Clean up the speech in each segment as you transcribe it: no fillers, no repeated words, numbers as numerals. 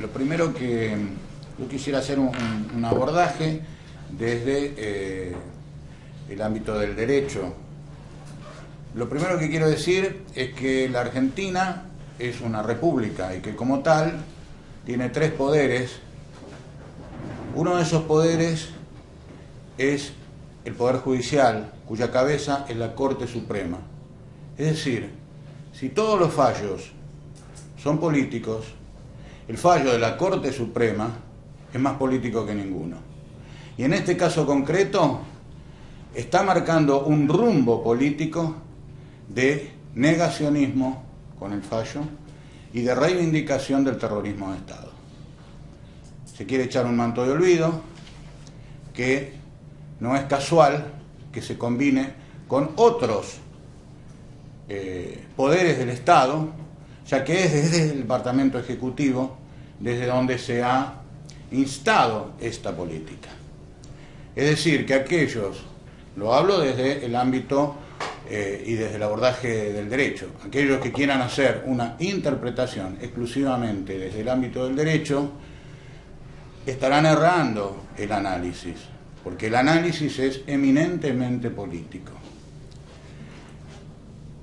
Lo primero que yo quisiera hacer un abordaje desde el ámbito del derecho. Lo primero que quiero decir es que la Argentina es una república y que como tal tiene tres poderes. Uno de esos poderes es el Poder Judicial, cuya cabeza es la Corte Suprema. Es decir, si todos los fallos son políticos, el fallo de la Corte Suprema es más político que ninguno. Y en este caso concreto está marcando un rumbo político de negacionismo con el fallo y de reivindicación del terrorismo de Estado. Se quiere echar un manto de olvido que no es casual que se combine con otros poderes del Estado, ya que es desde el Departamento Ejecutivo desde donde se ha instado esta política. Es decir, que aquellos, lo hablo desde el ámbito y desde el abordaje del derecho, aquellos que quieran hacer una interpretación exclusivamente desde el ámbito del derecho, estarán errando el análisis, porque el análisis es eminentemente político.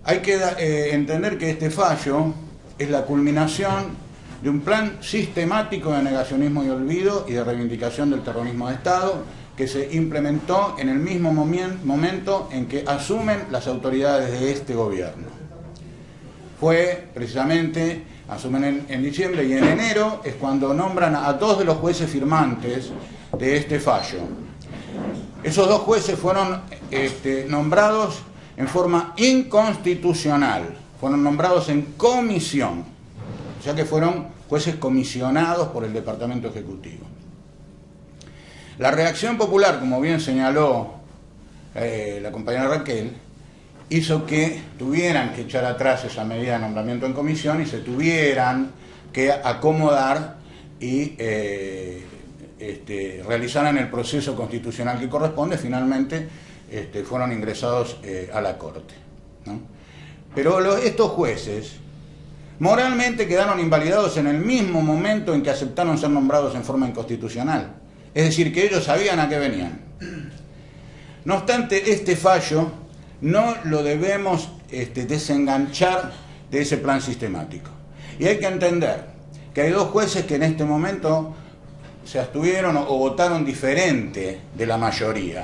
Hay que entender que este fallo es la culminación de un plan sistemático de negacionismo y olvido y de reivindicación del terrorismo de Estado que se implementó en el mismo momento en que asumen las autoridades de este gobierno. Fue precisamente, asumen en diciembre y en enero es cuando nombran a dos de los jueces firmantes de este fallo. Esos dos jueces fueron nombrados en forma inconstitucional, fueron nombrados en comisión, o sea que fueron jueces comisionados por el Departamento Ejecutivo. La reacción popular, como bien señaló la compañera Raquel, hizo que tuvieran que echar atrás esa medida de nombramiento en comisión y se tuvieran que acomodar y realizaran el proceso constitucional que corresponde. Finalmente fueron ingresados a la Corte, ¿no? Pero estos jueces moralmente quedaron invalidados en el mismo momento en que aceptaron ser nombrados en forma inconstitucional. Es decir, que ellos sabían a qué venían. No obstante, este fallo no lo debemos desenganchar de ese plan sistemático. Y hay que entender que hay dos jueces que en este momento se abstuvieron o votaron diferente de la mayoría.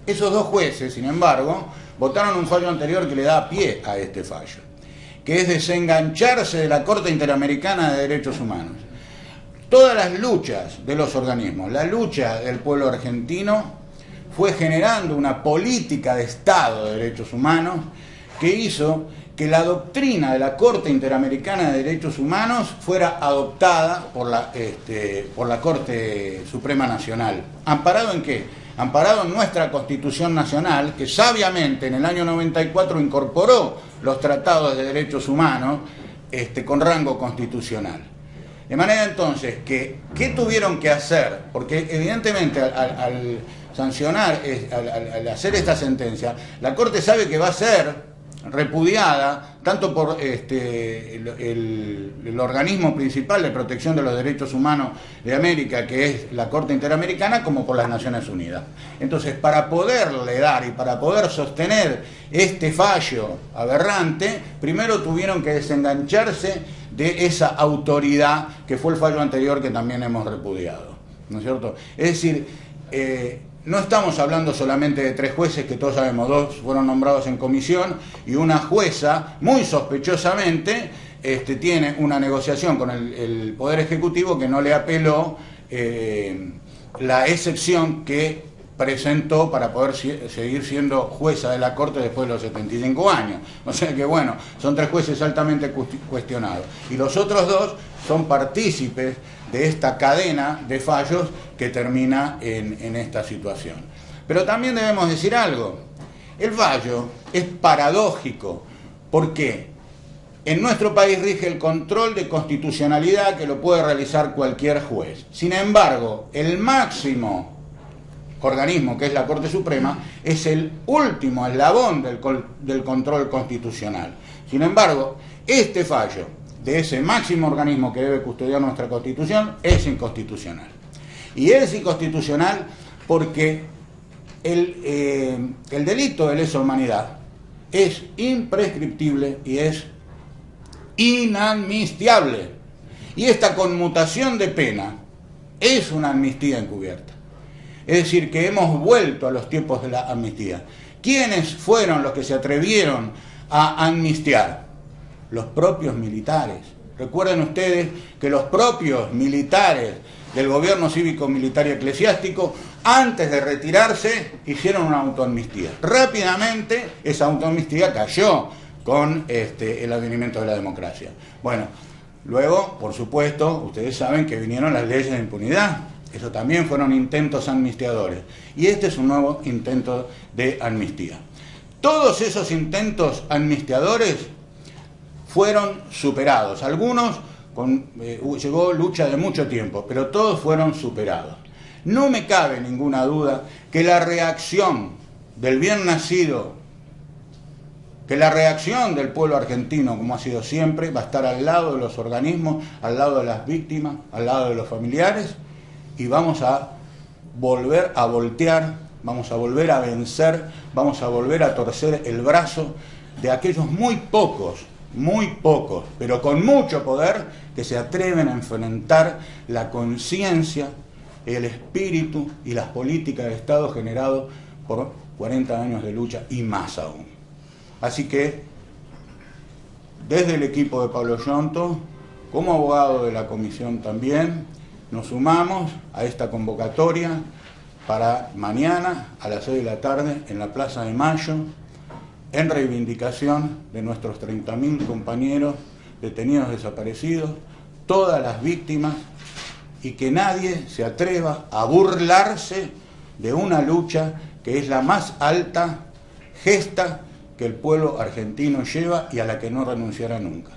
Esos dos jueces, sin embargo, votaron un fallo anterior que le da pie a este fallo, que es desengancharse de la Corte Interamericana de Derechos Humanos. Todas las luchas de los organismos, la lucha del pueblo argentino fue generando una política de Estado de derechos humanos que hizo que la doctrina de la Corte Interamericana de Derechos Humanos fuera adoptada por la Corte Suprema Nacional. ¿Amparado en qué? Amparado en nuestra Constitución Nacional, que sabiamente en el año 94 incorporó los tratados de derechos humanos con rango constitucional. De manera entonces que, ¿qué tuvieron que hacer? Porque evidentemente al sancionar, al hacer esta sentencia, la Corte sabe que va a ser repudiada tanto por el organismo principal de protección de los derechos humanos de América, que es la Corte Interamericana, como por las Naciones Unidas. Entonces, para poderle dar y para poder sostener este fallo aberrante, primero tuvieron que desengancharse de esa autoridad que fue el fallo anterior que también hemos repudiado, ¿no es cierto? Es decir, no estamos hablando solamente de tres jueces, que todos sabemos, dos fueron nombrados en comisión y una jueza, muy sospechosamente, tiene una negociación con el Poder Ejecutivo que no le apeló la excepción que presentó para poder seguir siendo jueza de la Corte después de los 75 años. O sea que bueno, son tres jueces altamente cuestionados. Y los otros dos son partícipes de esta cadena de fallos que termina en esta situación. Pero también debemos decir algo. El fallo es paradójico. ¿Por qué? En nuestro país rige el control de constitucionalidad que lo puede realizar cualquier juez. Sin embargo, el máximo organismo, que es la Corte Suprema, es el último eslabón del control constitucional. Sin embargo, este fallo de ese máximo organismo que debe custodiar nuestra Constitución es inconstitucional. Y es inconstitucional porque el delito de lesa humanidad es imprescriptible y es inamnistiable. Y esta conmutación de pena es una amnistía encubierta. Es decir, que hemos vuelto a los tiempos de la amnistía. ¿Quiénes fueron los que se atrevieron a amnistiar? Los propios militares. Recuerden ustedes que los propios militares del gobierno cívico-militar y eclesiástico, antes de retirarse, hicieron una autoamnistía. Rápidamente esa autoamnistía cayó con el advenimiento de la democracia. Bueno, luego, por supuesto, ustedes saben que vinieron las leyes de impunidad. Eso también fueron intentos amnistiadores. Y este es un nuevo intento de amnistía. Todos esos intentos amnistiadores fueron superados. Algunos llevó lucha de mucho tiempo, pero todos fueron superados. No me cabe ninguna duda que la reacción del bien nacido, que la reacción del pueblo argentino, como ha sido siempre, va a estar al lado de los organismos, al lado de las víctimas, al lado de los familiares, y vamos a volver a voltear, vamos a volver a vencer, vamos a volver a torcer el brazo de aquellos muy pocos, pero con mucho poder, que se atreven a enfrentar la conciencia, el espíritu y las políticas de Estado generados por 40 años de lucha y más aún. Así que, desde el equipo de Pablo Yonto, como abogado de la comisión también, nos sumamos a esta convocatoria para mañana a las 6 de la tarde en la Plaza de Mayo, en reivindicación de nuestros 30.000 compañeros detenidos desaparecidos, todas las víctimas, y que nadie se atreva a burlarse de una lucha que es la más alta gesta que el pueblo argentino lleva y a la que no renunciará nunca.